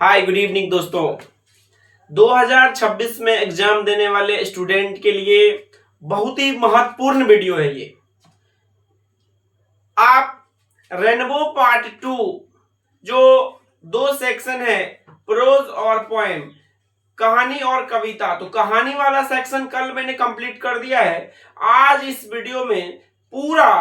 Hi good evening दोस्तों। 2026 में exam देने वाले स्टूडेंट के लिए बहुत ही महत्वपूर्ण वीडियो है ये। आप रेनबो पार्ट 2 जो 2 सेक्शन है, प्रोज और पोएम, कहानी और कविता, तो कहानी वाला सेक्शन कल मैंने कंप्लीट कर दिया है। आज इस वीडियो में पूरा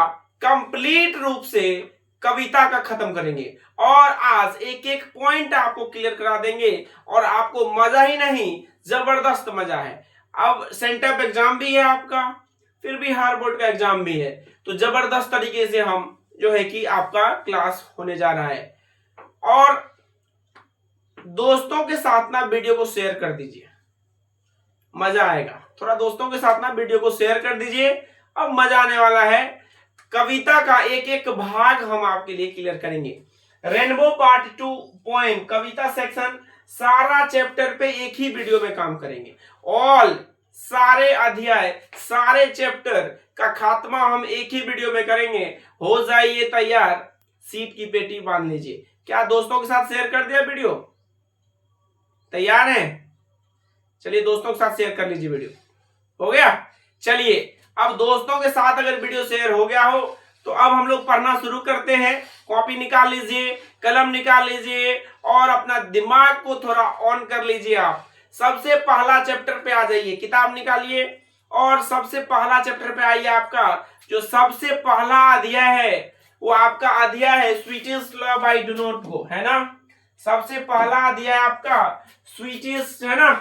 कंप्लीट रूप से कविता का खत्म करेंगे और आज एक एक पॉइंट आपको क्लियर करा देंगे और आपको मजा ही नहीं, जबरदस्त मजा है। अब सेंटअप एग्जाम भी है आपका, फिर बिहार बोर्ड का एग्जाम भी है, तो जबरदस्त तरीके से हम जो है कि आपका क्लास होने जा रहा है। और दोस्तों के साथ ना वीडियो को शेयर कर दीजिए, मजा आएगा। थोड़ा दोस्तों के साथ ना वीडियो को शेयर कर दीजिए, अब मजा आने वाला है। कविता का एक एक भाग हम आपके लिए क्लियर करेंगे। रेनबो पार्ट 2 पोएम कविता सेक्शन सारा चैप्टर पे एक ही वीडियो में काम करेंगे। ऑल सारे अध्याय सारे चैप्टर का खात्मा हम एक ही वीडियो में करेंगे। हो जाइए तैयार, सीट की पेटी बांध लीजिए। क्या दोस्तों के साथ शेयर कर दिया वीडियो? तैयार हैं? चलिए दोस्तों के साथ शेयर कर लीजिए वीडियो। हो गया? चलिए अब दोस्तों के साथ अगर वीडियो शेयर हो गया हो तो अब हम लोग पढ़ना शुरू करते हैं। कॉपी निकाल लीजिए, कलम निकाल लीजिए और अपना दिमाग को थोड़ा ऑन कर लीजिए। आप सबसे पहला चैप्टर पे आ जाइए, किताब निकालिए और सबसे पहला चैप्टर पे आइए। आपका जो सबसे पहला अध्याय है वो आपका अध्याय है sweetest love I do not गो, है ना। सबसे पहला अध्याय आपका स्वीटेस्ट है ना,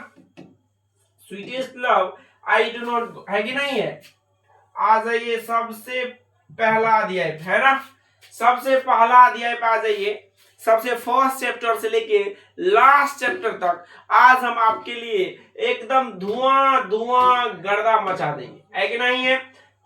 sweetest love I do not गो, है कि नहीं है? आ जाइए, सबसे पहला अध्याय है ना, सबसे पहला अध्याय पे आ जाइए। सबसे फर्स्ट चैप्टर से लेके लास्ट चैप्टर तक आज हम आपके लिए एकदम धुआं धुआं गर्दा मचा देंगे, है कि नहीं है।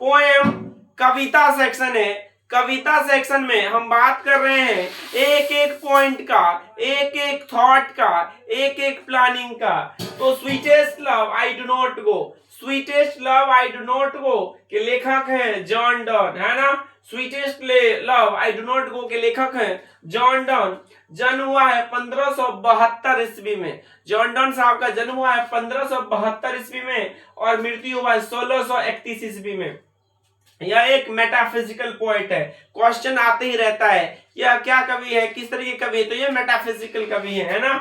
पोएम कविता सेक्शन है। कविता सेक्शन में हम बात कर रहे हैं एक एक पॉइंट का, एक एक थॉट का, एक एक प्लानिंग का। तो sweetest love I do not go, sweetest love I do not गो के लेखक हैं जॉन डन, है ना। Sweetest love I do not गो के लेखक हैं जॉन डन। जन्म हुआ है 1572 ईस्वी में। जॉन डन साहब का जन्म हुआ है 1572 ईस्वी में और मृत्यु हुआ है 1631 ईस्वी में। यह एक मेटाफिजिकल पोएट है। क्वेश्चन आते ही रहता है यह क्या कवि है, किस तरह के कवि है, तो यह मेटाफिजिकल कवि है ना।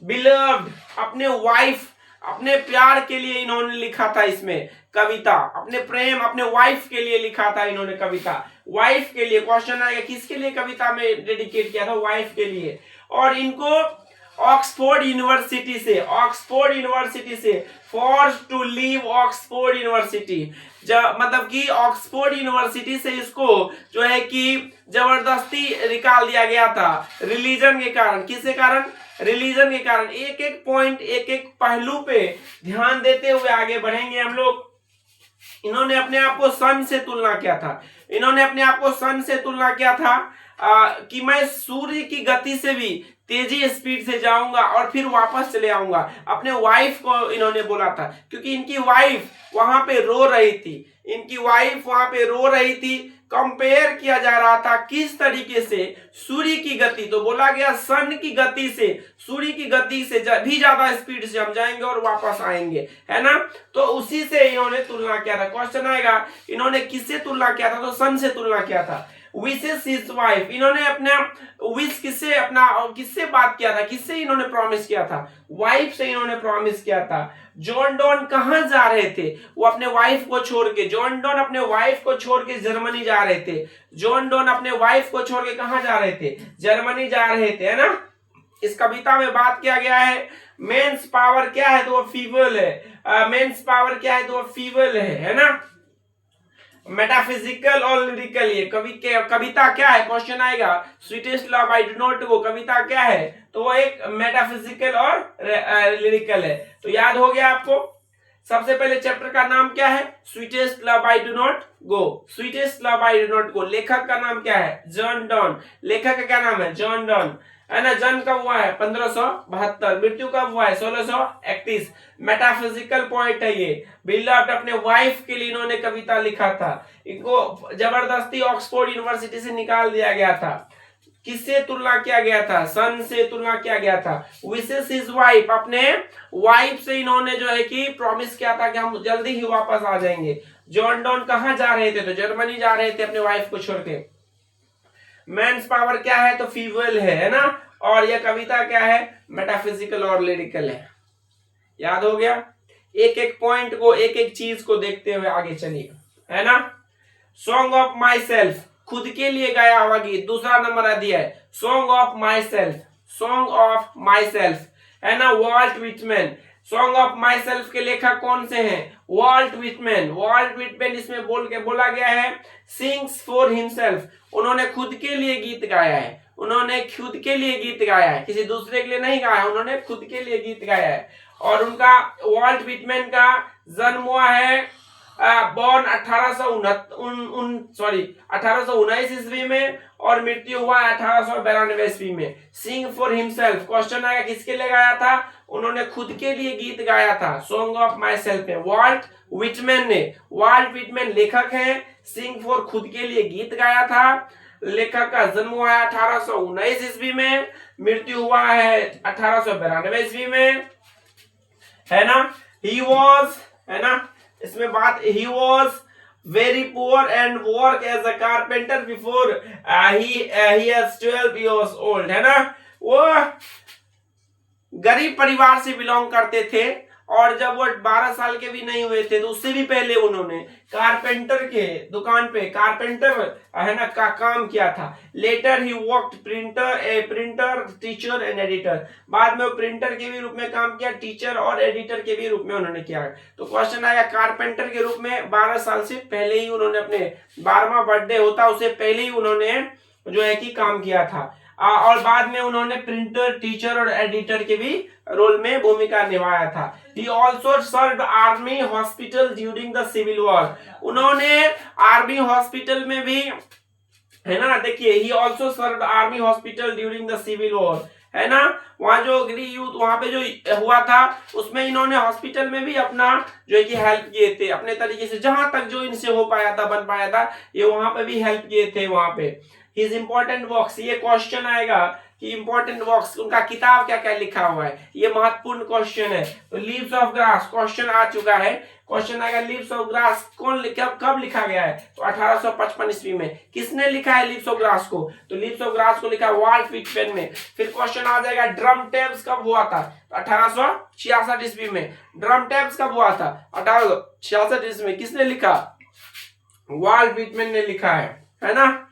बिलव्ड, अपने वाइफ, अपने प्यार के लिए इन्होंने लिखा था इसमें कविता। अपने प्रेम, अपने वाइफ के लिए लिखा था इन्होंने कविता। वाइफ के लिए क्वेश्चन आएगा, किसके लिए कविता में डेडिकेट किया था? वाइफ के लिए। और इनको ऑक्सफोर्ड यूनिवर्सिटी से, ऑक्सफोर्ड यूनिवर्सिटी से force to leave Oxford University, मतलब कि ऑक्सफोर्ड यूनिवर्सिटी से इसको जो है कि जबरदस्ती निकाल दिया गया था रिलीजन के कारण। किसके कारण? रिलीजन के कारण। एक एक पॉइंट, एक एक पहलू पे ध्यान देते हुए आगे बढ़ेंगे हम लोग। इन्होंने अपने आप को सन से तुलना किया था, इन्होंने अपने आप को सन से तुलना किया था कि मैं सूर्य की गति से भी तेजी स्पीड से जाऊंगा और फिर वापस चले आऊंगा। अपने वाइफ को इन्होंने बोला था क्योंकि इनकी वाइफ वहां पे रो रही थी, इनकी वाइफ वहां पे रो रही थी। कंपेयर किया जा रहा था किस तरीके से सूर्य की गति, तो बोला गया सन की गति से, सूर्य की गति से भी ज्यादा स्पीड से हम जाएंगे और वापस आएंगे, है ना। तो उसी से इन्होंने तुलना किया था। क्वेश्चन आएगा इन्होंने किससे तुलना किया था, तो सन से तुलना किया था। विशेष हिज वाइफ, इन्होंने अपना विश किससे, अपना किससे बात किया था, किससे इन्होंने प्रॉमिस किया था? वाइफ से इन्होंने प्रॉमिस किया था। जॉन डॉन कहां जा रहे थे? वो अपने वाइफ को छोड़ के, जॉन डॉन अपने वाइफ को छोड़ के जर्मनी जा रहे थे। जॉन डॉन अपने वाइफ को छोड़ के कहां जा रहे थे? जर्मनी जा रहे थे, है ना। इस कविता में बात किया गया है मेंस पावर क्या है, तो वो फीबल है। मेंस पावर क्या है, तो वो फीबल है ना। मेटाफिजिकल और लिरिकल, ये कविता क्या है? क्वेश्चन आएगा sweetest love I do not go कविता क्या है, तो वो एक मेटाफिजिकल और लिरिकल है। तो याद हो गया आपको। सबसे पहले चैप्टर का नाम क्या है? Sweetest love I do not go. Sweetest love I do not गो, लेखक का नाम क्या है? John Donne. लेखक का क्या नाम है? जॉन डॉन, है ना। जन्म कब हुआ है? 1572। मृत्यु कब हुआ है? 1631। मेटाफिजिकल पॉइंट है ये। बिलव्ड, अपने वाइफ के लिए इन्होंने कविता लिखा था। इनको जबरदस्ती ऑक्सफोर्ड यूनिवर्सिटी से निकाल दिया गया था। किससे तुलना किया गया था? सन से तुलना किया गया था। विशेष हिज वाइफ, अपने वाइफ से इन्होंने जो है कि प्रॉमिस किया था कि हम जल्दी ही वापस आ जाएंगे। जॉन डॉन कहां जा रहे थे? तो जर्मनी जा रहे थे अपने वाइफ को छोड़ के। मेंस पावर क्या है? तो फीमेल है ना। और यह कविता क्या है? मेटाफिजिकल और लिरिकल है। याद हो गया? एक एक पॉइंट को, एक एक चीज को देखते हुए आगे चलिए, है ना। सॉन्ग ऑफ माई सेल्फ, खुद के लिए गाया हुआ गीत, दूसरा नंबर दिया है। Song of my self, song of my self, है ना। Walt Whitman, song of my self के लेखक कौन से हैं? Walt Whitman. वॉल्ट विटमैन इसमें बोला गया है सिंग्स फॉर हिमसेल्फ, उन्होंने खुद के लिए गीत गाया है। उन्होंने खुद के लिए गीत गाया है, किसी दूसरे के लिए नहीं गाया, उन्होंने खुद के लिए गीत गाया है। और उनका, वॉल्ट विटमैन का जन्म हुआ है बॉर्न 1819 ईस्वी में और मृत्यु हुआ 1892 ईस्वी में। सिंग फॉर हिमसेल्फ, क्वेश्चन आएगा किसके लिए गाया था? उन्होंने खुद के लिए गीत गाया था सॉन्ग ऑफ माई सेल्फ में, वॉल्ट विटमैन ने। वॉल्ट विटमैन लेखक हैं, सिंग फॉर खुद के लिए गीत गाया था। लेखक का जन्म हुआ है 1819 ईस्वी में, मृत्यु हुआ है 1892 ईस्वी में, है ना। ही वॉज, है ना, इसमें बात, he was very poor and work as a carpenter before he is 12 years old, है ना। वो गरीब परिवार से बिलोंग करते थे और जब वो 12 साल के भी नहीं हुए थे तो उससे भी पहले उन्होंने कारपेंटर के दुकान पे, कारपेंटर है ना, का काम किया था। Later he worked printer teacher and editor, बाद में वो प्रिंटर के भी रूप में काम किया, टीचर और एडिटर के भी रूप में उन्होंने किया। तो क्वेश्चन आया कारपेंटर के रूप में 12 साल से पहले ही उन्होंने, अपने 12वां बर्थडे होता उससे पहले ही उन्होंने जो है कि काम किया था। और बाद में उन्होंने प्रिंटर, टीचर और एडिटर के भी रोल में भूमिका निभाया था। He also served army hospital during the civil war, उन्होंने आर्मी हॉस्पिटल में भी, है ना, देखिए, he also served army hospital during the civil war, है ना। वहां जो गृह युद्ध वहां पे जो हुआ था उसमें इन्होंने हॉस्पिटल में भी अपना जो है कि हेल्प किए थे अपने तरीके से, जहां तक जो इनसे हो पाया था, बन पाया था, ये वहां पे भी हेल्प किए थे वहां पे। हिज इंपॉर्टेंट वर्क्स, ये क्वेश्चन आएगा कि इंपॉर्टेंट वर्क्स, उनका किताब क्या क्या लिखा हुआ है, ये महत्वपूर्ण क्वेश्चन है। तो लीव्स ऑफ ग्रास क्वेश्चन आ चुका है, क्वेश्चन आएगा लीव्स ऑफ ग्रास कब लिखा गया है? तो 1855 ईस्वी में। किसने लिखा है लीव्स ऑफ ग्रास को? तो लीव्स ऑफ ग्रास को लिखा वॉल्ट विटमैन ने। फिर क्वेश्चन आ जाएगा ड्रम टेप्स कब हुआ था? तो 1866 ईस्वी में। ड्रम टेप्स कब हुआ था? 1866 ईस्वी में। किसने लिखा? वॉल्ट विटमैन ने लिखा है ना।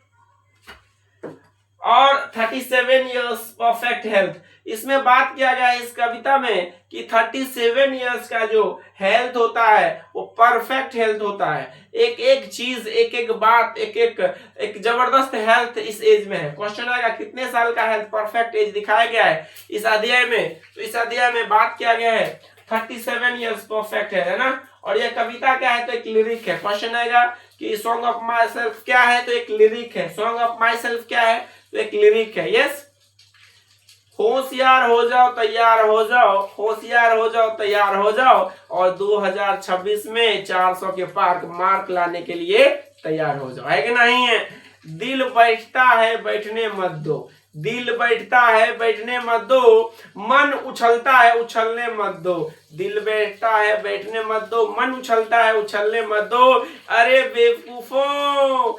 और 37 इयर्स परफेक्ट हेल्थ, इसमें बात किया गया है इस कविता में कि 37 इयर्स का जो हेल्थ होता है वो परफेक्ट हेल्थ होता है। एक एक चीज, एक एक बात, एक जबरदस्त हेल्थ इस एज में है। क्वेश्चन आएगा कितने साल का हेल्थ परफेक्ट एज दिखाया गया है इस अध्याय में? तो इस अध्याय में बात किया गया है 37 इयर्स परफेक्ट है ना। और यह कविता क्या है? तो एक लिरिक है। क्वेश्चन आएगा कि सॉन्ग ऑफ माई सेल्फ क्या है? तो एक लिरिक है। सॉन्ग ऑफ माई सेल्फ क्या है? तो एक लिरिक है। यस, होशियार हो जाओ, तैयार हो जाओ, होशियार हो जाओ, तैयार हो जाओ, और 2026 में 400 के पार मार्क लाने के लिए तैयार हो जाओ, है कि नहीं है? दिल बैठता है बैठने मत दो, दिल बैठता है बैठने मत दो, मन उछलता है उछलने मत दो, दिल बैठता है बैठने मत दो, मन उछलता है उछलने मत दो। अरे बेवकूफों,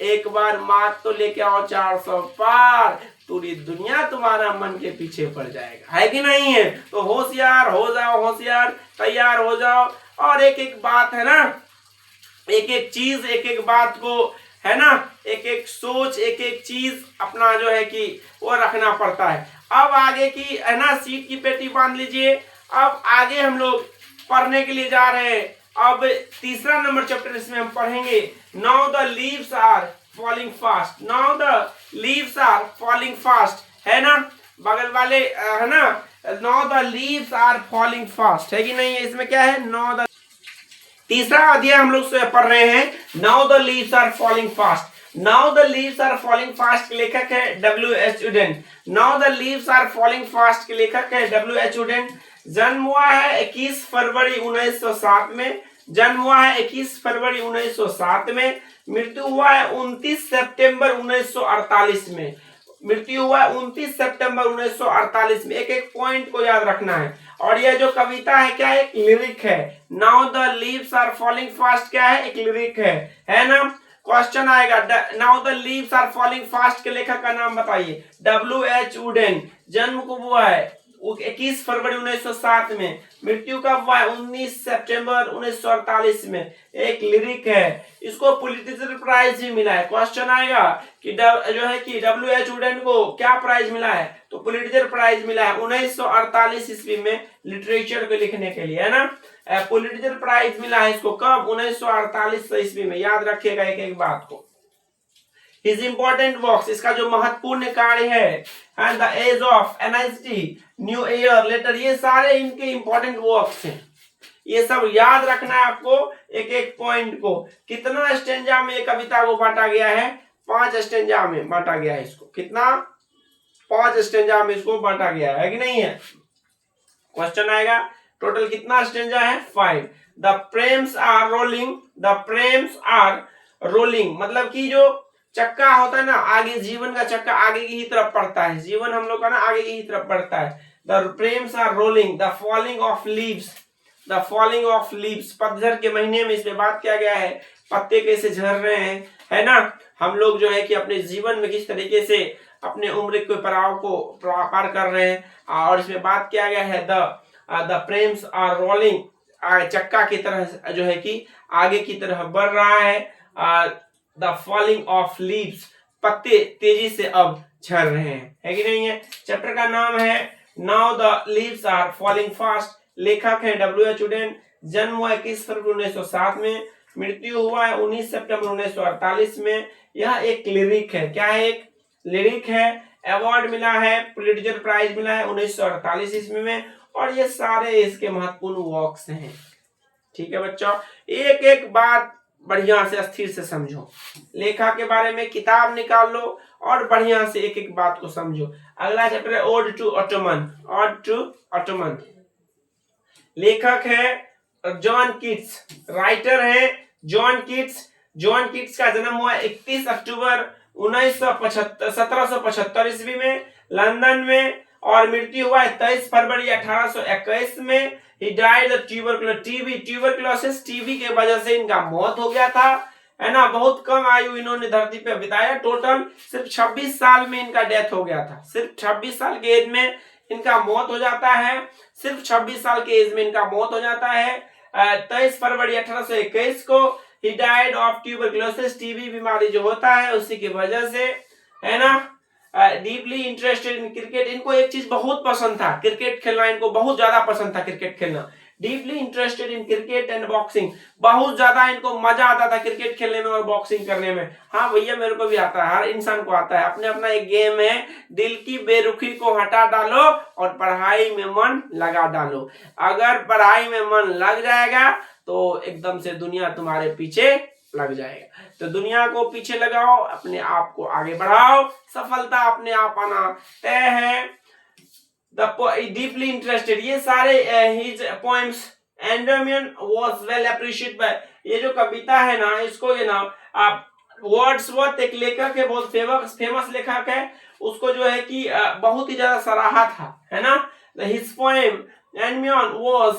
एक बार मार्क तो लेके आओ 400 पार, पूरी दुनिया तुम्हारा मन के पीछे पड़ जाएगा, है कि नहीं है? तो होशियार हो जाओ, होशियार, तैयार हो जाओ। और एक एक बात है ना, एक एक चीज, एक एक बात को, है ना, एक एक सोच, एक एक चीज अपना जो है कि वो रखना पड़ता है। अब आगे की, है ना, सीट की पेटी बांध लीजिए। अब आगे हम लोग पढ़ने के लिए जा रहे हैं। अब तीसरा नंबर चैप्टर इसमें हम पढ़ेंगे, now the leaves are falling fast, now the leaves are falling fast, है ना, बगल वाले, है ना, now the leaves are falling fast, है कि नहीं है? इसमें क्या है? नाउ द, तीसरा अध्याय हम लोग पढ़ रहे हैं, now the leaves are falling fast. Now the leaves are falling fast के लेखक है W.H. Auden. Now the leaves are falling fast के लेखक है W.H. वुडेन। जन्म हुआ है 21 फरवरी 1907 में, जन्म हुआ है 21 फरवरी 1907 में, मृत्यु हुआ है 29 सितंबर 1948 में। मृत्यु हुआ 29 सितंबर 1948 में। एक एक पॉइंट को याद रखना है। और यह जो कविता है क्या, एक लिरिक है। Now the leaves are falling fast क्या है, एक लिरिक है ना। क्वेश्चन आएगा, now the leaves are falling fast के लेखक का नाम बताइए। W.H. वुडेन। जन्म कब हुआ है, 21 फरवरी 1907 में। मृत्यु कब हुआ है, 19 सितंबर 1948 में। एक लिरिक है, इसको पुलित्जर प्राइज भी मिला है। क्वेश्चन आएगा कि जो है कि W.H. वुडेन को क्या प्राइज मिला है, तो पुलित्जर प्राइज मिला है 1948 ईस्वी में लिटरेचर को लिखने के लिए, है ना। पुलित्जर प्राइज मिला है इसको कब, 1948 ईस्वी में। याद रखिएगा एक एक बात को। His important works, इसका जो महत्वपूर्ण कार्य है, and the age of NIST, New Year Letter, ये सारे इनके इंपॉर्टेंट वर्क्स हैं। ये सब याद रखना है आपको एक एक पॉइंट को। कितना स्टेंजा में कविता को बांटा गया है, 5 स्टेंजा में बांटा गया है इसको। कितना, 5 स्टेंजा में इसको बांटा गया है कि नहीं है। क्वेश्चन आएगा टोटल कितना स्टेंजा है, 5। The prams are rolling, the prams are rolling मतलब कि जो चक्का होता है ना, आगे जीवन का चक्का आगे की ही तरफ बढ़ता है। जीवन हम लोग का ना आगे की ही तरफ बढ़ता है। The prams are rolling, the falling of leaves, the falling of leaves, पतझड़ के महीने में इस पे बात किया गया है। पत्ते कैसे झड़ रहे हैं, है ना। हम लोग जो है कि अपने जीवन में किस तरीके से अपने उम्र के पड़ाव को पार कर रहे हैं। और इसमें बात किया गया है द प्रेम्स आर रोलिंग, चक्का की तरह जो है कि आगे की तरफ बढ़ रहा है। द फॉलिंग ऑफ लीव्स, पत्ते तेजी से अब झड़ रहे हैं, है कि नहीं है। चैप्टर का नाम है now the leaves are falling fast. लेखक है W.H. वुडेन। जन्म हुआ 21 फरवरी 1907 में। मृत्यु हुआ है 19 सितंबर 1948 में। यह एक लिरिक है, क्या है, एक लिरिक है। अवार्ड मिला है, पुलित्जर प्राइज मिला है 1948 ईस्वी में। और ये सारे इसके महत्वपूर्ण वर्क्स हैं। ठीक है बच्चों, एक एक बात बढ़िया से अस्थिर से समझो। लेखा के बारे में किताब निकाल लो और बढ़िया से एक एक बात को समझो। अगला चैप्टर है ode to autumn. Ode to autumn, लेखक है जॉन कीट्स, राइटर है जॉन कीट्स। जॉन कीट्स का जन्म हुआ 31 अक्टूबर 1775 ईस्वी में लंदन में। और मृत्यु हुआ है 23 फरवरी 1821 में। He died of tuberculosis, TB के वजह से इनका मौत हो गया था, है ना। बहुत कम आयु इन्होंने धरती पे बिताया। टोटल सिर्फ 26 साल में इनका डेथ हो गया था। सिर्फ 26 साल के एज में इनका मौत हो जाता है। सिर्फ 26 साल के एज में इनका मौत हो जाता है। 23 फरवरी 1821 को He died of tuberculosis, TB बीमारी जो होता है उसी की वजह से, है ना। डीपली इंटरेस्टेड इन क्रिकेट, इनको एक चीज बहुत पसंद था, क्रिकेट खेलना इनको बहुत ज्यादा पसंद था, क्रिकेट खेलना। Deeply interested in cricket and boxing, बहुत ज्यादा इनको मजा आता था क्रिकेट खेलने में और बॉक्सिंग करने में। हाँ भैया मेरे को भी आता है, हर इंसान को आता है। अपने अपना एक गेम है, दिल की बेरुखी को हटा डालो और पढ़ाई में मन लगा डालो। अगर पढ़ाई में मन लग जाएगा तो एकदम से दुनिया तुम्हारे पीछे लग जाएगा। तो दुनिया को पीछे लगाओ, अपने आप को आगे बढ़ाओ, सफलता अपने आप आना तय है। डीपली इंटरेस्टेड, ये सारे his poems Endymion was well appreciated by, ये जो कविता है ना, इसको ये ना आप वर्ड्सवर्थ एक लेखक है, बहुत फेमस लेखक है, उसको जो है कि बहुत ही ज्यादा सराहा था, है ना। His poem Endymion was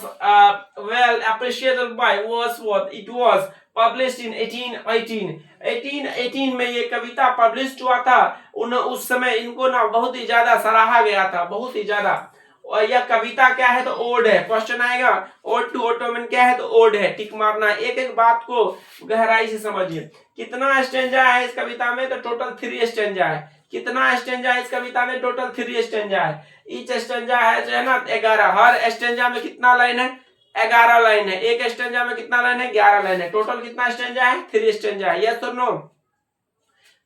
well appreciated by Wordsworth. It was published in 1818 में ये कविता पब्लिश हुआ था। उस समय इनको ना बहुत ही ज्यादा सराहा गया था, बहुत ही ज्यादा। और यह कविता क्या है, तो ओड है। क्वेश्चन आएगा ओड टू ऑटोमन क्या है, तो ओड है। टिक मारना, एक एक बात को गहराई से समझिए। कितना स्टेंजा है इस कविता में, तो टोटल 3 स्टेंजा है। कितना स्टेंजा है इस कविता में, टोटल 3 स्टेंजा है। ईच स्टेंजा है जो है ना 11। हर स्टेंजा में कितना लाइन है, 11 लाइन है। एक स्टेंजा में कितना लाइन है, 11 लाइन है। टोटल कितना स्टेंजा है, 3 स्टेंजा है। यस और नो।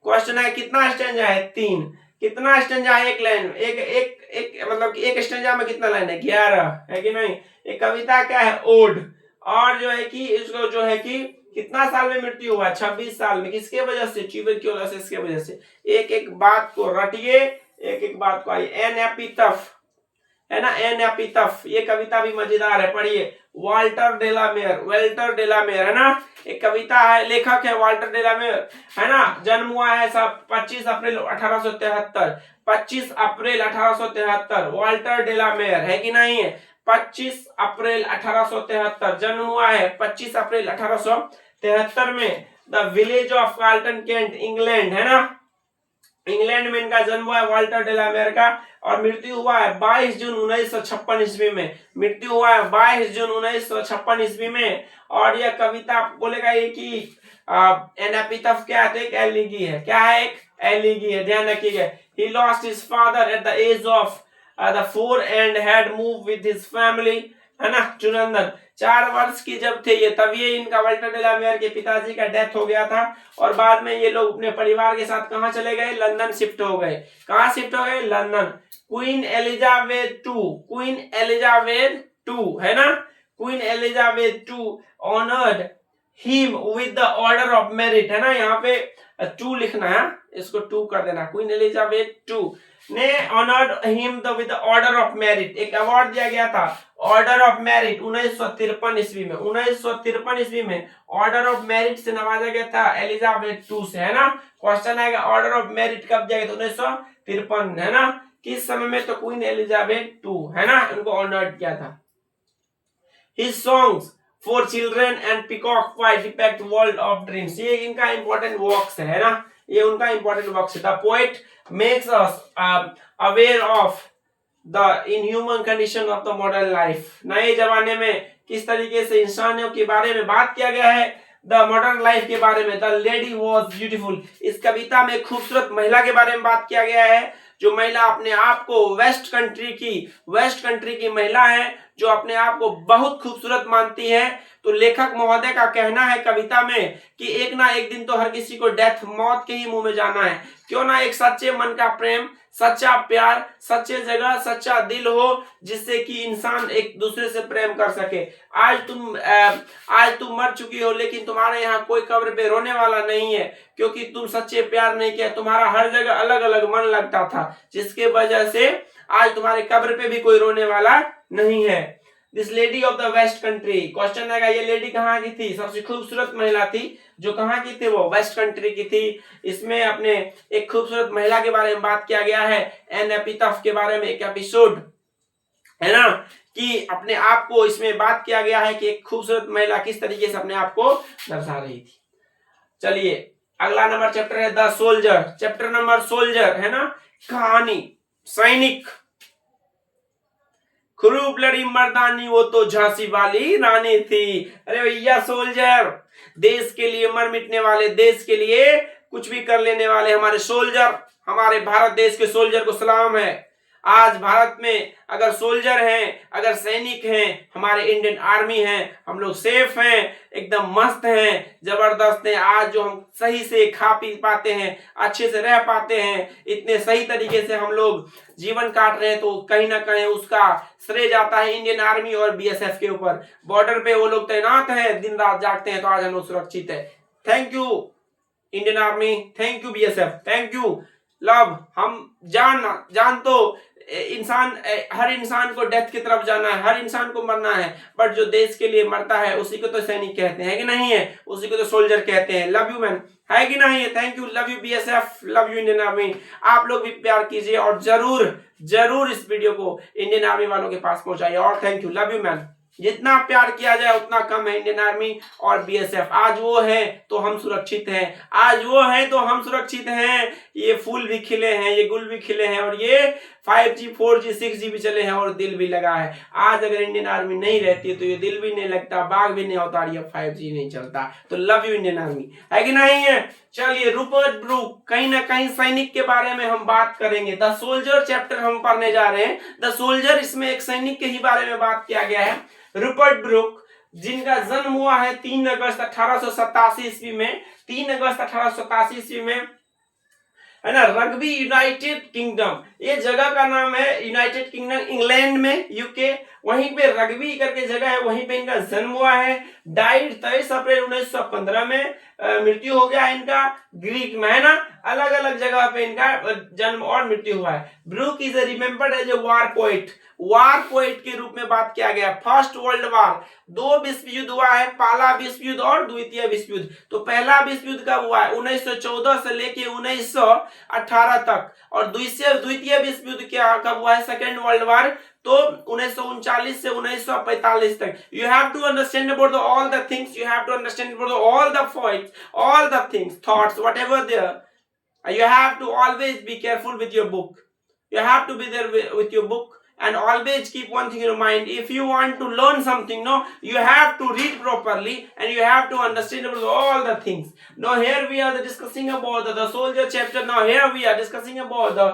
क्वेश्चन है कितना स्टेंजा है, 3। कितना स्टेंजा है, एक लाइन में, एक मतलब एक स्टेंजा में कितना लाइन है, 11, है कि नहीं। एक कविता क्या है, ओड। और जो है कि इसको जो है कि कितना साल में मृत्यु हुआ, 26 साल में। किसके वजह से, ट्यूबरक्लोसिस की वजह से। एक एक बात को रटिए, एक एक बात को आइए। एन एपिटफ, है ना, एन एपितफ, ये कविता भी मजेदार है, पढ़िए। वाल्टर डेलामेयर है ना, एक कविता है, लेखक है वाल्टर डेलामेयर, है ना। जन्म हुआ है सब 25 अप्रैल 1873, 25 अप्रैल 1873, वाल्टर डेलामेयर, है कि नहीं है। 25 अप्रैल 1873 जन्म हुआ है, 25 अप्रैल 1873 में। The village of Carlton Kent, England, है ना, इंग्लैंड में इनका जन्म हुआ है वाल्टर डेलामेयर का। और मृत्यु हुआ है 22 जून 1956 ईस्वी में, मृत्यु हुआ है 22 जून 1956 ईस्वी में। और यह कविता बोलेगा ये कि एन एपितफ क्या है, एक एलिगी है, क्या है, एक एलिगी है, ध्यान रखिएगा। He lost his father at the age of the 4 and had moved with his family, है ना, टू लंदन। 4 वर्ष की जब थे ये, तब ये इनका वाल्टर डेलामेयर के पिताजी का डेथ हो गया था। और बाद में ये लोग अपने परिवार के साथ कहाँ चले गए, लंदन शिफ्ट हो गए। कहाँ शिफ्ट हो गए, लंदन। क्वीन एलिजाबेथ टू, है ना, queen Elizabeth two honoured him with the order of merit, है ना, यहाँ पे 2 लिखना है, इसको 2 कर देना। क्वीन एलिजाबेथ टू ने honoured him with the order of merit, एक अवार्ड दिया गया था, ऑर्डर ऑफ मेरिट 1953 ईस्वी में, 1953 ईस्वी में ऑर्डर ऑफ मेरिट से नवाजा गया था एलिजाबेथ टू से, है ना। क्वेश्चन आएगा ऑर्डर ऑफ मेरिट कब दिया गया था, 1953, है ना, किस समय में, तो क्वीन एलिजाबेथ टू, है ना, इनको ऑनर्ड किया था। His songs for children and peacock fight depict world of dreams, ये इनका इंपॉर्टेंट वर्क्स है ना, ये उनका इंपॉर्टेंट वर्क्स है। The poet makes us aware of the inhuman condition of the modern life, नए जमाने में किस तरीके से इंसानों के बारे में बात किया गया है, द मॉडर्न लाइफ के बारे में। द लेडी वॉज ब्यूटीफुल, इस कविता में खूबसूरत महिला के बारे में बात किया गया है, जो महिला अपने आप को वेस्ट कंट्री की महिला है, जो अपने आप को बहुत खूबसूरत मानती है। तो लेखक महोदय का कहना है कविता में कि एक ना एक दिन तो हर किसी को डेथ, मौत के ही मुंह में जाना है, क्यों ना एक सच्चे मन का प्रेम, सच्चा प्यार, सच्चे जगह, सच्चा दिल हो, जिससे कि इंसान एक दूसरे से प्रेम कर सके। आज तुम मर चुकी हो, लेकिन तुम्हारे यहाँ कोई कब्र पे रोने वाला नहीं है, क्योंकि तुम सच्चे प्यार नहीं किया, तुम्हारा हर जगह अलग अलग मन लगता था, जिसके वजह से आज तुम्हारे कब्र पे भी कोई रोने वाला नहीं है। This lady of the west country, question आएगा ये लेडी कहाँ की थी, सबसे खूबसूरत महिला थी, जो कहाँ की थी, वो वेस्ट कंट्री की थी। इसमें अपने एक खूबसूरत महिला के बारे में बात किया गया है, एन एपितफ के बारे में एक एपिसोड, है ना, कि अपने आप को इसमें बात किया गया है कि एक खूबसूरत महिला किस तरीके से अपने आप को दर्शा रही थी। चलिए अगला नंबर चैप्टर है the soldier, chapter number soldier, है ना, कहानी, सैनिक। खूब लड़ी मर्दानी वो तो झांसी वाली रानी थी। अरे भैया सोल्जर, देश के लिए मर मिटने वाले, देश के लिए कुछ भी कर लेने वाले हमारे सोल्जर, हमारे भारत देश के सोल्जर को सलाम है। आज भारत में अगर सोल्जर हैं, अगर सैनिक हैं, हमारे इंडियन आर्मी हैं, हम लोग सेफ हैं, एकदम मस्त हैं, जबरदस्त हैं। आज जो हम सही से खा पी पाते हैं, अच्छे से रह पाते हैं, इतने सही तरीके से हम लोग जीवन काट रहे हैं, तो कहीं ना कहीं उसका श्रेय जाता है इंडियन आर्मी और बीएसएफ के ऊपर। बॉर्डर पे वो लोग तैनात हैं, दिन रात जागते हैं, तो आज हम लोग सुरक्षित है। Thank you Indian army, thank you BSF, thank you love. हम जान तो हर इंसान को डेथ की तरफ जाना है, हर इंसान को मरना है, बट जो देश के लिए मरता है उसी को तो सैनिक कहते हैं कि नहीं है, उसी को तो सोल्जर कहते हैं। लव यू मैन, है कि नहीं है, thank you, love you BSF, love you Indian army. आप लोग भी प्यार कीजिए और जरूर इस वीडियो को इंडियन आर्मी वालों के पास पहुंचाइए। और thank you, love you man. जितना प्यार किया जाए उतना कम है इंडियन आर्मी और बीएसएफ। आज वो है तो हम सुरक्षित हैं, आज वो है तो हम सुरक्षित हैं। ये फूल भी खिले हैं, ये गुल भी खिले हैं, और ये 5G 4G 6G भी चले हैं, और दिल भी लगा है। आज अगर इंडियन आर्मी नहीं रहती तो ये दिल भी नहीं लगता, बाघ भी नहीं होता, और ये 5G नहीं चलता। तो लव यू इंडियन आर्मी, है कि नहीं है। चलिए रूपर्ट ब्रूक, कहीं ना कहीं सैनिक के बारे में हम बात करेंगे। द सोल्जर चैप्टर हम पढ़ने जा रहे हैं। द सोल्जर, इसमें एक सैनिक के ही बारे में बात किया गया है। रूपर्ट ब्रूक, जिनका जन्म हुआ है 3 अगस्त 1887 ईस्वी में, 3 अगस्त 1887 ईस्वी में, है ना, रग्बी यूनाइटेड किंगडम, ये जगह का नाम है यूनाइटेड किंगडम, इंग्लैंड में, यूके। वहीं पे रग्बी करके जगह है, वहीं पे इनका जन्म हुआ है। डाइड 23 अप्रैल 1915 में, मृत्यु हो गया इनका ग्रीक में, है ना। अलग अलग जगह पे इनका जन्म और मृत्यु हुआ है। Brooke is remembered as a war poet के रूप में बात किया गया। फर्स्ट वर्ल्ड वार, 2 विश्व युद्ध हुआ है, पहला विश्व युद्ध और द्वितीय विश्व युद्ध। तो पहला विश्व युद्ध कब हुआ है? 1914 से लेके 1918 तक। और द्वितीय विश्व युद्ध क्या कब हुआ है? सेकेंड वर्ल्ड वार, तो 1939 से 1945 तक। You have to understand about all the things, you have to understand about all the points, all the things, thoughts, whatever there. You have to always be careful with your book. You have to be there with your book, and always keep one thing in your mind. If you want to learn something, no, you have to read properly and you have to understand about all the things. Now here we are discussing about the soldier chapter. Now here we are discussing about the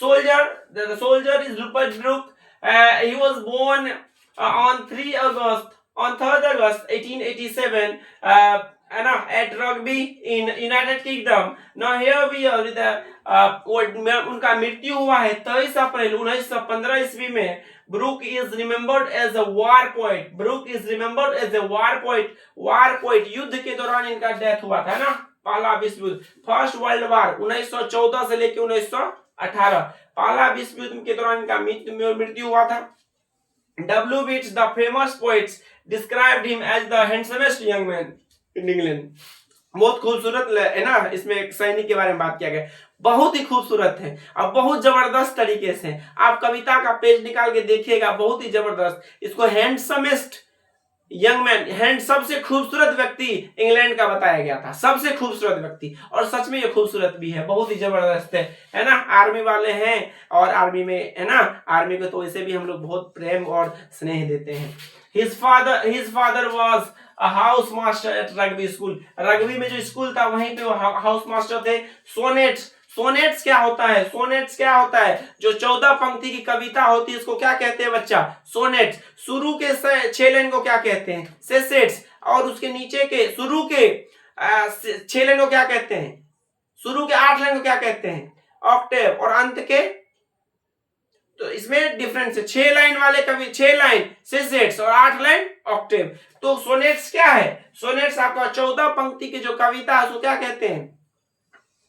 soldier. The soldier is Rupert Brooke. He was born on 3rd August 1887. At Rugby in United Kingdom. Now here we are with उनका मृत्यु हुआ है 23 अप्रैल 1915 ईस्वी में। Brooke is remembered as a war poet. Brooke is remembered as a war poet. War poet, युद्ध के दौरान इनका डेथ हुआ था ना, पहला विश्व युद्ध। फर्स्ट वर्ल्ड वार 1914 से लेकर 1918, पहला विश्व युद्ध के दौरान इनका मृत्यु हुआ था। W. Yeats, the famous poets, described him as the handsomest young man in England. बहुत खूबसूरत है ना, इसमें एक सैनिक के बारे में बात किया गया, बहुत ही खूबसूरत है और बहुत जबरदस्त तरीके से। आप कविता का पेज निकाल के देखिएगा, बहुत ही जबरदस्त। इसको हैंडसमेस्ट यंग मैन, सबसे खूबसूरत व्यक्ति इंग्लैंड का बताया गया था, सबसे खूबसूरत व्यक्ति। और सच में ये खूबसूरत भी है, बहुत ही जबरदस्त है ना। आर्मी वाले हैं और आर्मी में, है ना, आर्मी को तो वैसे भी हम लोग बहुत प्रेम और स्नेह देते हैं। His father was a house master at Rugby school. Rugby में जो स्कूल था वहीं पे वो हाउस मास्टर थे। सोनेट्स क्या होता है? सोनेट्स क्या होता है? जो 14 पंक्ति की कविता होती है, इसको क्या कहते हैं बच्चा? सोनेट्स। शुरू के 6 लाइन को क्या कहते हैं? सेसेट्स। और उसके नीचे के शुरू के 6 लाइन को क्या कहते हैं? शुरू के 8 लाइन को क्या कहते हैं? ऑक्टेव। और अंत के, तो इसमें डिफरेंस है। 6 लाइन वाले कवि 6 लाइन सेसेट्स और 8 लाइन ऑक्टेव। तो सोनेट्स क्या है? सोनेट्स आपका 14 पंक्ति की जो कविता है उसको क्या कहते हैं?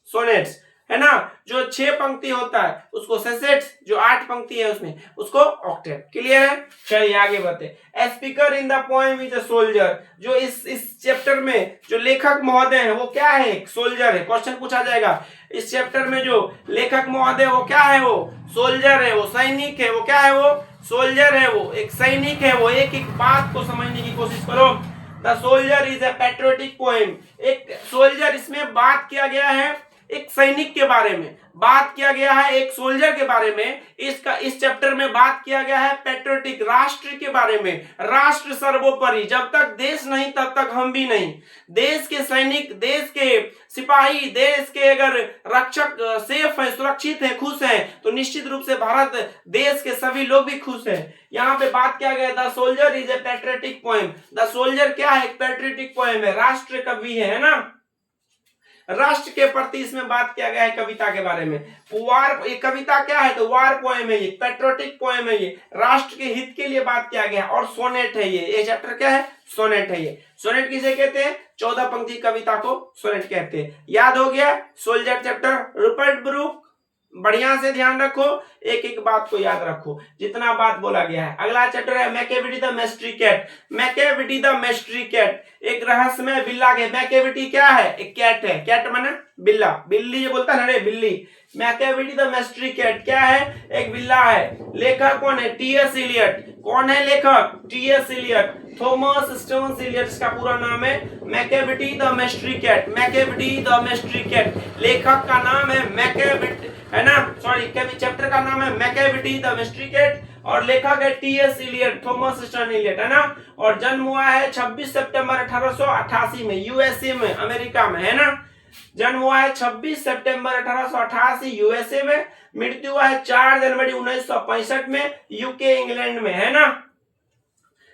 सोनेट्स, है ना। जो 6 पंक्ति होता है उसको सेसेट्स, जो 8 पंक्ति है उसमें उसको ऑक्टेव। क्लियर है? चलिए आगे बढ़ते। A speaker in the poem is a soldier. जो इस चैप्टर में जो लेखक महोदय है वो क्या है? एक सोल्जर है। क्वेश्चन पूछा जाएगा, इस चैप्टर में जो लेखक महोदय वो क्या है? वो सोल्जर है, वो सैनिक है। वो क्या है? वो सोल्जर है, वो एक सैनिक है। वो एक एक बात को समझने की कोशिश करो। The soldier is a patriotic poem. एक सोल्जर, इसमें बात किया गया है एक सैनिक के बारे में, बात किया गया है एक सोल्जर के बारे में। इस चैप्टर में बात किया गया है पैट्रियोटिक, राष्ट्र के बारे में। राष्ट्र सर्वोपरि, जब तक देश नहीं तब तक हम भी नहीं। देश के सैनिक, देश के सिपाही, देश के अगर रक्षक सेफ है, सुरक्षित है, खुश है, तो निश्चित रूप से भारत देश के सभी लोग भी खुश है। यहाँ पे बात किया गया the soldier is a patriotic poem. The soldier क्या है? एक पैट्रियोटिक पोएम है, राष्ट्र कवि है ना। राष्ट्र के प्रति इसमें बात किया गया है कविता के बारे में। वार, ये कविता क्या है? तो वार पोएम है, ये पैट्रियोटिक पोएम है, ये राष्ट्र के हित के लिए बात किया गया। और सोनेट है ये चैप्टर क्या है? सोनेट है ये। सोनेट किसे कहते हैं? 14 पंक्ति कविता को सोनेट कहते हैं। याद हो गया सोल्जर चैप्टर। रूपर्ट ब्रूक, बढ़िया से ध्यान रखो, एक एक बात को याद रखो जितना बात बोला गया है। अगला चैप्टर है Macavity the mystery cat. Macavity the mystery cat, एक रहस्यमय बिल्ला के। मैकेविटी क्या है? एक कैट है। कैट माने बिल्ला, बिल्ली ये बोलता है ना, बिल्ली। मैकेविटी द मिस्ट्री कैट क्या है? एक बिल्ला है। लेखक कौन है? टी.एस. इलियट। कौन है लेखक? T S. Eliot. Thomas Stones Eliot का पूरा नाम है Macavity the mystery cat. Macavity the mystery cat, लेखक का नाम है मैकेविटी, है ना, सॉरी, चैप्टर का नाम है मैकेविटी द मिस्ट्री कैट और लेखक है T S. Eliot, Thomas Stone Eliot, है ना। और जन्म हुआ है 26 सितंबर 1888 में, यूएसए में, अमेरिका में, है ना। जन्म हुआ है 26 सितंबर 1888 यूएसए में। मृत्यु हुआ है 4 जनवरी 1965 में, यूके इंग्लैंड में, है ना।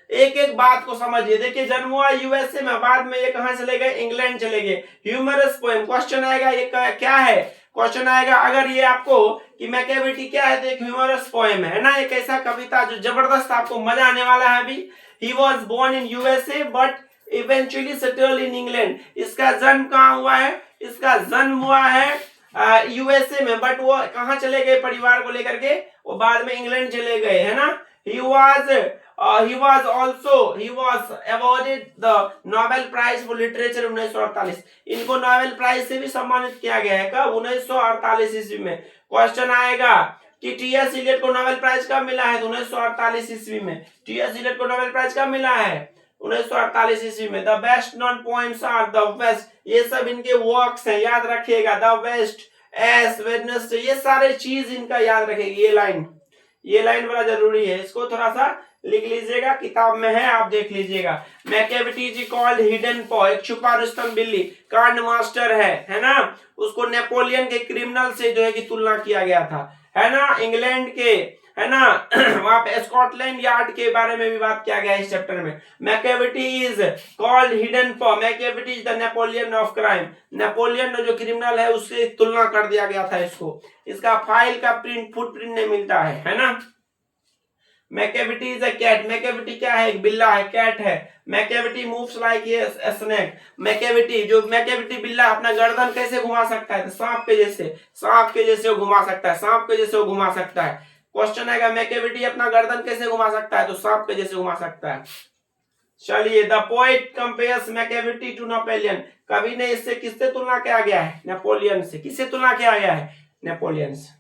एक एक बात को समझिए। देखिए, जन्म हुआ यूएसए में, बाद में ये कहां चले गए? इंग्लैंड चले गए। ह्यूमरस पोएम, क्वेश्चन आएगा ये क्या है? क्वेश्चन आएगा अगर ये आपको कि मैकियावेली क्या है तो एक ह्यूमरस पोएम है ना, एक ऐसा कविता जो जबरदस्त आपको मजा आने वाला है अभी। He was born in USA but eventually settle in England. इसका जन्म कहाँ हुआ है? इसका जन्म हुआ है यूएसए में, बट वो कहाँ चले गए परिवार को लेकर के? वो बाद में इंग्लैंड चले गए, है ना। he was awarded the Nobel Prize for Literature 1948। इनको नोबेल प्राइज से भी सम्मानित किया गया है। कब? 1948 ईस्वी में। क्वेश्चन आएगा कि टी.एस. इलियट को नोबेल प्राइज कब मिला है? 1948 ईस्वी में। टी.एस. इलियट को नोबेल प्राइज कब मिला है? 1948 ईस्वी में। The best non poems are the west, ये सब इनके वर्क्स हैं, याद रखिएगा। द वेस्ट, एस, वेडनेसडे, ये सारे चीज इनका याद रखेगा। ये लाइन बड़ा जरूरी है, इसको थोड़ा सा लिख लीजिएगा, किताब में है, आप देख लीजिएगा। मैकियावेली इज कॉल्ड हिडन पॉ, एक छुपा रुस्तम बिल्ली, कांड मास्टर है ना। उसको नेपोलियन के क्रिमिनल से जो है कि तुलना किया गया था, है ना, इंग्लैंड के, है ना। वहां पे स्कॉटलैंड यार्ड के बारे में भी बात किया गया है इस चैप्टर में। मैकियावेली इज कॉल्ड हिडन पॉ, Machiavelli is the Napoleon of crime, Napoleon जो क्रिमिनल है उससे तुलना कर दिया गया था इसको। इसका फाइल का प्रिंट, फुटप्रिंट नहीं मिलता है ना। Machiavelli is a cat, Machiavelli क्या है? एक बिल्ला है, कैट है। Machiavelli moves like a snake, Machiavelli बिल्ला अपना गर्दन कैसे घुमा सकता है? तो सांप के जैसे वो घुमा सकता है, सांप के जैसे वो घुमा सकता है। क्वेश्चन आएगा मैकियावेली अपना गर्दन कैसे घुमा सकता है? तो सांप के जैसे घुमा सकता है। चलिए, the poet compares Machiavelli to Napoleon, कवि ने इससे किससे तुलना किया गया है? नेपोलियन से। किससे तुलना किया गया है? नेपोलियन से।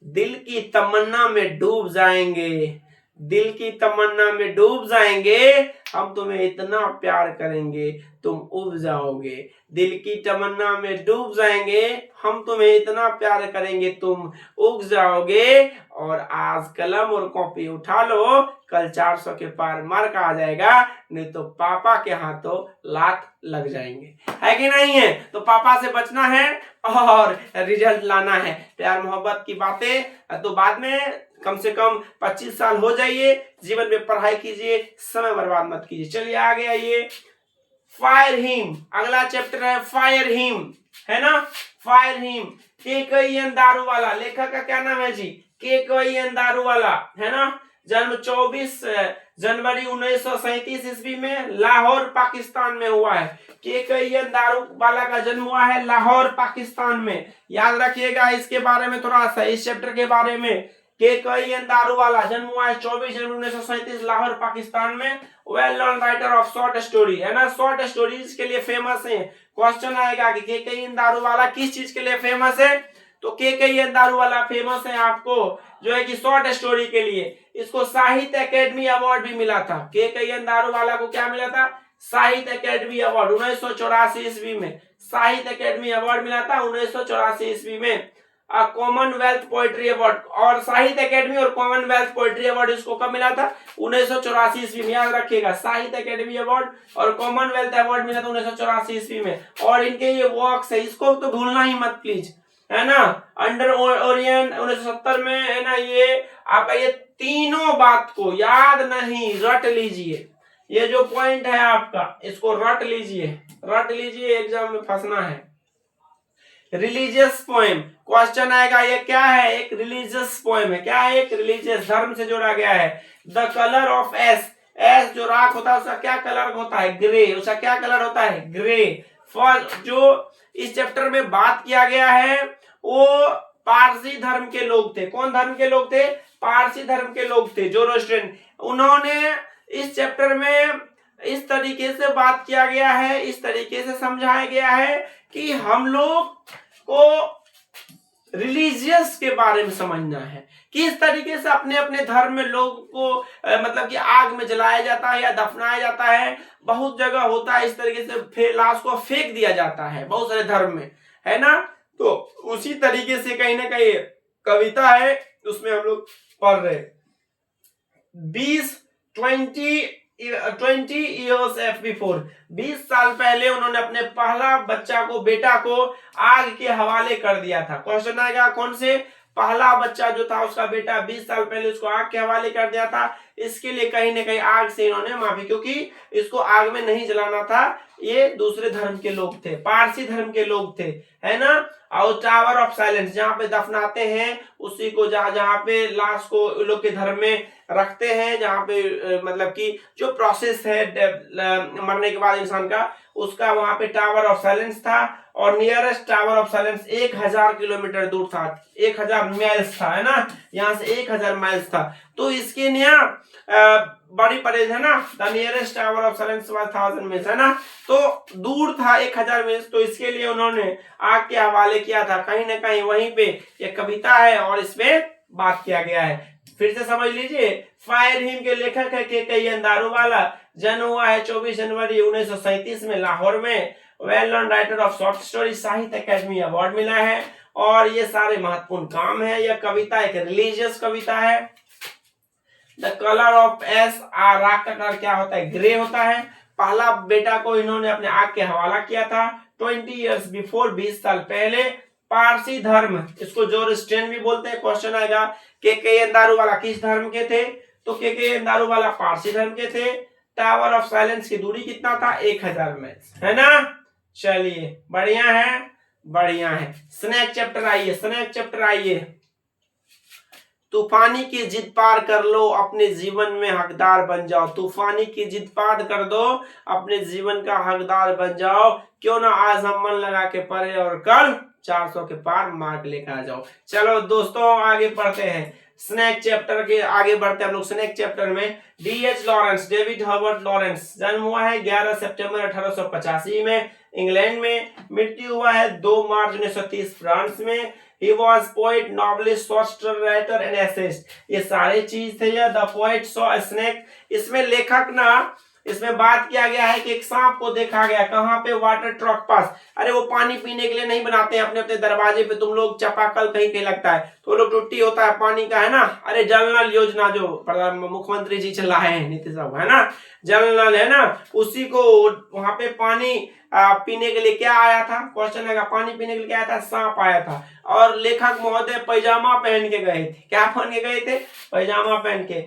दिल की तमन्ना में डूब जाएंगे, दिल की तमन्ना में डूब जाएंगे, हम तुम्हें इतना प्यार करेंगे तुम उब जाओगे। दिल की तमन्ना में डूब जाएंगे, हम तुम्हें इतना प्यार करेंगे तुम उब जाओगे। और आज कलम और कॉपी उठा लो, कल 400 के पार मार्क आ जाएगा, नहीं तो पापा के हाथों लात लग जाएंगे, है कि नहीं है? तो पापा से बचना है और रिजल्ट लाना है। प्यार मोहब्बत की बातें तो बाद में, कम से कम 25 साल हो जाइए, जीवन में पढ़ाई कीजिए, समय बर्बाद मत कीजिए। चलिए आगे आइए, फायर हिम, अगला चैप्टर है फायर हिम, है ना। फायर हिम, केकेईएन दारूवाला, लेखक का क्या नाम है जी? केकेईएन दारूवाला, है ना। जन्म 24 जनवरी 1937 ईस्वी में लाहौर पाकिस्तान में हुआ है। केकेईएन दारूवाला का जन्म हुआ है लाहौर पाकिस्तान में, याद रखिएगा इसके बारे में थोड़ा सा, इस चैप्टर के बारे में। केकेईएन दारूवाला जन्म हुआ है 24 जनवरी 1937 लाहौर पाकिस्तान में। Well known writer of short story, है ना, शॉर्ट स्टोरीज के लिए फेमस है। क्वेश्चन आएगा कि केकेईएन दारूवाला किस चीज के लिए फेमस है? तो केकेईएन दारूवाला फेमस है आपको जो है कि शॉर्ट स्टोरी के लिए। इसको साहित्य अकेडमी अवार्ड भी मिला था। केकेईएन दारूवाला को क्या मिला था? साहित्य अकेडमी अवार्ड 1984 ईस्वी में, साहित्य अकेडमी अवार्ड मिला था 1984 ईस्वी में। कॉमनवेल्थ पोएट्री अवार्ड, और साहित्य अकेडमी और कॉमनवेल्थ पोएट्री अवार्ड इसको कब मिला था? 1984 ईस्वी में, याद रखिएगा। साहित्य अकेडमी अवार्ड और कॉमनवेल्थ अवार्ड मिला था 1984 ईस्वी में। और इनके ये वर्क्स है, इसको तो भूलना ही मत प्लीज, है ना। अंडर ओरियन 1970 में, है ना। ये आपका ये तीनों बात को याद नहीं, रट लीजिए। ये जो पॉइंट है आपका, इसको रट लीजिए, एग्जाम में फंसना है। रिलीजियस पोएम, क्वेश्चन आएगा ये क्या है? एक रिलीजियस पोएम है। क्या है? एक रिलीजियस, धर्म से जोड़ा गया है। The colour of S, S जो राख होता है उसका क्या कलर होता है? ग्रे। उसका क्या कलर होता है? ग्रे। फॉर जो इस चैप्टर में बात किया गया है वो पारसी धर्म के लोग थे। कौन धर्म के लोग थे? पारसी धर्म के लोग थे, जोरोस्ट्रियन। उन्होंने इस चैप्टर में इस तरीके से बात किया गया है, इस तरीके से समझाया गया है कि हम लोग को रिलीजियस के बारे में समझना है, किस तरीके से अपने अपने धर्म में लोग को मतलब कि आग में जलाया जाता है या दफनाया जाता है। बहुत जगह होता है इस तरीके से, लाश को फेंक दिया जाता है बहुत सारे धर्म में, है ना। तो उसी तरीके से कहीं ना कहीं कविता है, उसमें हम लोग पढ़ रहे। 20 years before, 20 साल पहले उन्होंने अपने पहला बच्चा को, बेटा को आग के हवाले कर दिया था। क्वेश्चन आएगा कौन से? पहला बच्चा जो था उसका बेटा 20 साल पहले उसको आग के हवाले कर दिया था। इसके लिए कहीं ना कहीं आग से इन्होंने माफी, क्योंकि इसको आग में नहीं जलाना था, ये दूसरे धर्म के लोग थे, पारसी धर्म के लोग थे, है ना। और टावर ऑफ साइलेंस जहाँ पे दफनाते हैं उसी को, जहाँ पे लाश को लोग के धर्म में रखते हैं, जहाँ पे मतलब कि जो प्रोसेस है मरने के बाद इंसान का, उसका वहां पे टावर ऑफ साइलेंस था। और nearest tower of silence 1000 kilometre दूर था, 1000 माइल्स था, है ना, यहाँ से 1000 माइल्स था। तो इसके बड़ी परेड है ना, the nearest tower of silence was 1000 meals, है ना, तो दूर था 1000 मील्स। तो इसके लिए उन्होंने आग के हवाले किया था। कहीं ना कहीं वहीं पे एक कविता है और इसमें बात किया गया है। फिर से समझ लीजिए, फायर हिम के लेखक है केकेएन दारूवाला। जन्म हुआ है 24 जनवरी 1937 में लाहौर में। Well known writer of short story, साहित्य अकेडमी अवार्ड मिला है। और ये सारे महत्वपूर्ण काम है। यह कविता एक रिलीजियस कविता है। The colour of S R, राख का कलर क्या होता है? ग्रे होता है। पहला बेटा को इन्होंने अपने आग के हवाला किया था 20 ईयर्स बिफोर, 20 साल पहले। पारसी धर्म, इसको जोरोस्ट्रियन भी बोलते हैं। क्वेश्चन आएगा केकेएन दारूवाला किस धर्म के थे? तो केकेएन दारूवाला पारसी धर्म के थे। टावर ऑफ साइलेंस की दूरी कितना था? 1000 माइल्स, है ना। चलिए बढ़िया है, बढ़िया है। स्नेक चैप्टर आइए, स्नेक चैप्टर आइए। तूफानी की जिद पार कर लो, अपने जीवन में हकदार बन जाओ। तूफानी की जिद पार कर दो, अपने जीवन का हकदार बन जाओ। क्यों ना आज हम मन लगा के पढ़े और कल 400 के पार मार्क लेकर आ जाओ। चलो दोस्तों आगे पढ़ते हैं। स्नेक चैप्टर के आगे बढ़ते हैं हम लोग। स्नेक चैप्टर में D H Lawrence, David Herbert Lawrence, जन्म हुआ है 11 सितंबर 1885 में इंग्लैंड में। मृत्यु हुआ है 2 मार्च 1930 फ्रांस में। He was poet, novelist, short writer and essayist। ये सारे चीज थे। The poet saw a snake। इसमें लेखक ना, इसमें बात किया गया है कि एक सांप को देखा गया। कहाँ पे? वाटर ट्रक पास। अरे वो पानी पीने के लिए नहीं बनाते हैं अपने अपने दरवाजे पे। तुम लोग चापाकल कहीं कहीं लगता है तो लोग टूटी होता है पानी का, है ना। अरे जल नल योजना जो मुख्यमंत्री जी चलाए हैं नीतीश साहब, है ना, जल नल, है ना, उसी को वहां पे पानी पीने के लिए क्या आया था? क्वेश्चन है, पानी पीने के लिए क्या आया था? सांप आया था। और लेखक महोदय पैजामा पहन के गए थे। क्या पहन के गए थे? पैजामा पहन के।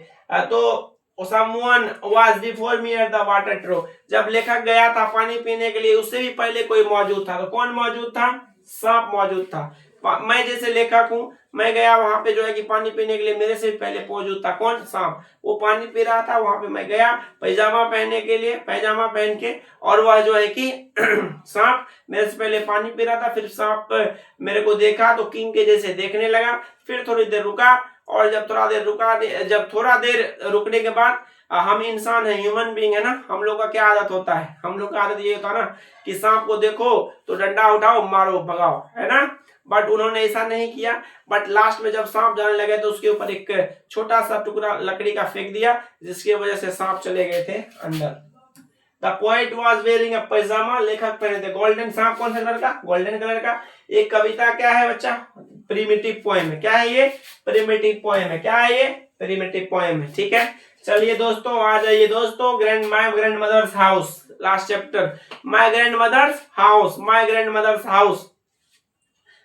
तो someone was before me at the water trough। जब लेखक गया था पानी पीने के लिए, उससे भी पहले कोई मौजूद था। तो कौन मौजूद था? सांप मौजूद था। मैं जैसे लेखक हूं, मैं गया वहां पे जो है कि पानी पीने के लिए, मेरे से भी पहले मौजूद था कौन? सांप। वो पानी पी रहा था, वहां पे मैं गया पैजामा पहनने के लिए, पैजामा पहन के, और वह जो है कि सांप मेरे से पहले पानी पी रहा था। फिर सांप मेरे को देखा तो किंग के जैसे देखने लगा। फिर थोड़ी देर रुका, और जब थोड़ा देर रुकने के बाद, हम इंसान है, ह्यूमन बीइंग है ना, हम लोग का क्या आदत होता है? हम लोग का आदत ये होता है ना कि सांप को देखो तो डंडा उठाओ, मारो, भगाओ, है ना। बट उन्होंने ऐसा नहीं किया। बट लास्ट में जब सांप जाने लगे तो उसके ऊपर एक छोटा सा टुकड़ा लकड़ी का फेंक दिया, जिसकी वजह से सांप चले गए थे अंदर। The poet was wearing a pyjama, लेखक पहने थे गोल्डन। सांप कौन सा कलर का? गोल्डन कलर का। एक कविता क्या है बच्चा? प्रिमिटिव पोएम है। क्या है ये? प्रिमिटिव पोएम है। क्या है ये? प्रिमिटिव पोएम है। ठीक है, चलिए दोस्तों आ जाइए दोस्तों। My grand mother's house, last chapter. My grand mother's house, my grand mother's house,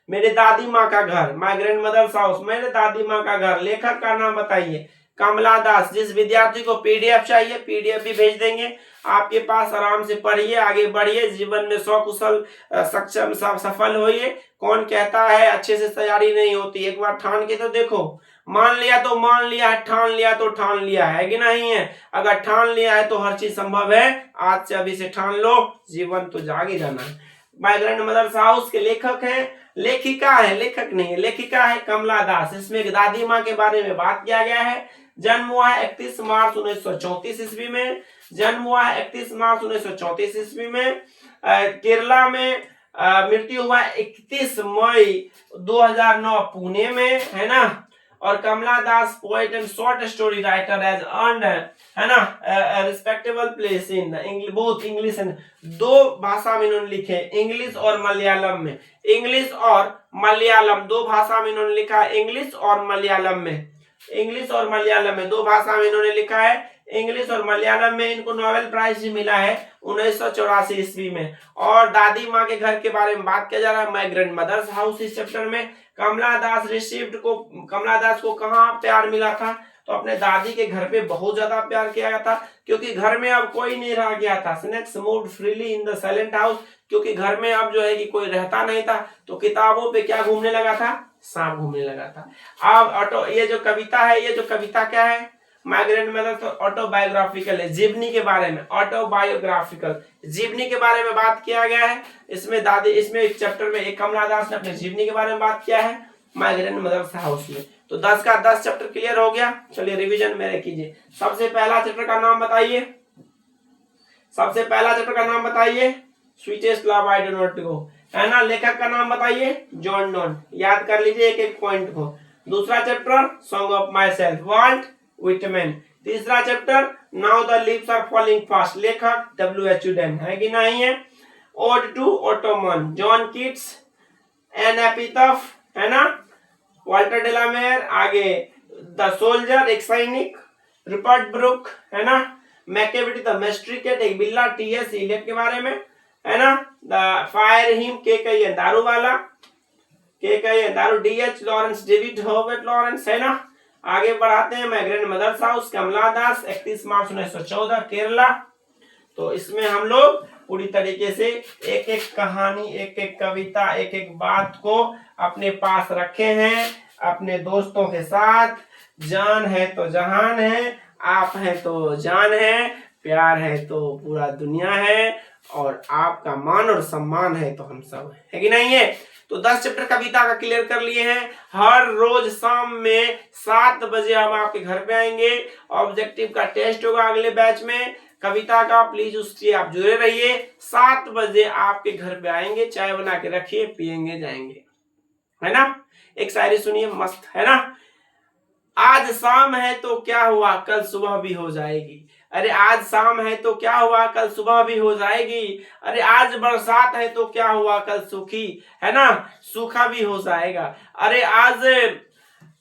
मेरे दादी माँ का घर। माय ग्रैंड मदर्स हाउस, मेरे दादी माँ का घर। लेखक का नाम बताइए? कमला दास। जिस विद्यार्थी को पीडीएफ चाहिए, पीडीएफ भी भेज देंगे आपके पास। आराम से पढ़िए, आगे बढ़िए, जीवन में सकुशल सक्षम सफल होइए। कौन कहता है अच्छे से तैयारी नहीं होती? एक बार ठान के तो देखो। मान लिया तो मान लिया है, ठान लिया तो ठान लिया है कि नहीं है? अगर ठान लिया है तो हर चीज संभव है। आज से अभी से ठान लो, जीवन तो जागे जाना है। माय ग्रैंड मदर्स हाउस के लेखक हैं, लेखिका है, लेखक नहीं है, लेखिका है कमला दास। इसमें एक दादी माँ के बारे में बात किया गया है। जन्म हुआ है 31 मार्च 1934 ईस्वी में। जन्म हुआ है 31 मार्च 1934 ईस्वी में केरला में। मृत्यु हुआ है 31 मई 2009 पुणे में, है ना। और Kamala Das poet and short story writer has earned, है ना, respectable place in both English and, 2 भाषा में इन्होंने लिखे, इंग्लिश और मलयालम में। इंग्लिश और मलयालम 2 भाषा में इन्होंने लिखा है। इंग्लिश और मलयालम में, इंग्लिश और मलयालम में 2 भाषा में इन्होंने लिखा है। इंग्लिश और मलयालम में इनको नोबेल प्राइज भी मिला है 1984 ईस्वी में। और दादी माँ के घर के बारे में बात किया जा रहा है माय ग्रैंड मदर्स हाउस इस चैप्टर में। कमला दास को कहाँ प्यार मिला था? तो अपने दादी के घर पे बहुत ज्यादा प्यार किया गया था, क्योंकि घर में अब कोई नहीं रह गया था। Snakes moved freely in the silent house, क्योंकि घर में अब जो है कि कोई रहता नहीं था, तो किताबों पे क्या घूमने लगा था, सांप घूमने लगा था। अब ऑटो, ये जो कविता है, ये जो कविता क्या है, माय ग्रैंड मदर, तो ऑटोबायोग्राफिकल है, जीवनी के बारे में, ऑटोबायोग्राफिकल जीवनी के बारे में बात किया गया है। इसमें दादी, इसमें एक चैप्टर में एक कमला दास ने अपने जीवनी के बारे में बात किया है माय ग्रैंड मदर्स हाउस में। तो 10 का 10 चैप्टर क्लियर हो गया। चलिए रिवीजन मेरे कीजिए। सबसे पहला चैप्टर का नाम बताइए, सबसे पहला चैप्टर का नाम बताइए, sweetest love I do not गो, है ना। लेखक का नाम बताइए, जॉन डॉन, याद कर लीजिए एक एक पॉइंट को। दूसरा chapter song of myself, Walt Whitman. तीसरा chapter now the leaves are falling fast, लेखक W.H. Auden, है कि नहीं है। Ode to autumn, John Keats. An epitaph, है ना, वाल्टर डेलामेयर। आगे द सोल्जर, एक सैनिक, रिपर्ट ब्रुक, है ना। मैकेविटी द मैस्ट्रिकेट, एक बिल्ला, T.S. इलियट के बारे में, है ना। द फायर हिम, के दारू वाला, के दारू, D.H. Lawrence, David Herbert Lawrence, है ना। आगे बढ़ाते हैं, माय ग्रैंड मदर्स हाउस, कमला दास, 31 मार्च 1914, केरला। तो इसमें हम लोग पूरी तरीके से एक एक कहानी, एक एक कविता, एक एक बात को अपने पास रखे हैं, अपने दोस्तों के साथ। जान है तो जहान है, आप हैं तो जान है, प्यार है तो पूरा दुनिया है, और आपका मान और सम्मान है तो हम सब है कि नहीं है। तो 10 चैप्टर कविता का क्लियर कर लिए हैं। हर रोज शाम में 7 बजे हम आपके घर पे आएंगे। ऑब्जेक्टिव का टेस्ट होगा अगले बैच में कविता का, प्लीज उससे आप जुड़े रहिए। 7 बजे आपके घर पे आएंगे, चाय बना के रखिए, पियेंगे, जाएंगे, है ना। एक शायरी सुनिए मस्त, है ना। आज शाम है तो क्या हुआ, कल सुबह भी हो जाएगी। अरे आज शाम है तो क्या हुआ, कल सुबह भी हो जाएगी। अरे आज बरसात है तो क्या हुआ, कल सूखी, है ना, सूखा भी हो जाएगा। अरे आज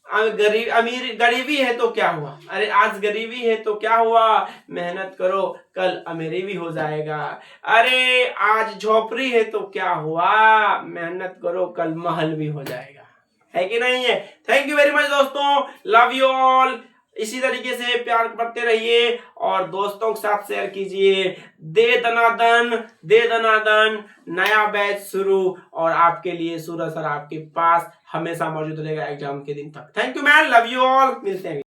गरीबी है तो क्या हुआ, अरे आज गरीबी है तो क्या हुआ, मेहनत करो कल अमीरी भी हो जाएगा। अरे आज झोपड़ी है तो क्या हुआ, मेहनत करो कल महल भी हो जाएगा, है कि नहीं है। थैंक यू वेरी मच दोस्तों, लव यू ऑल। इसी तरीके से प्यार करते रहिए और दोस्तों के साथ शेयर कीजिए। दे दनादन, दे दनादन, नया बैच शुरू, और आपके लिए सूरज सर आपके पास हमेशा मौजूद रहेगा एग्जाम के दिन तक। Thank you man, love you all, मिलते हैं।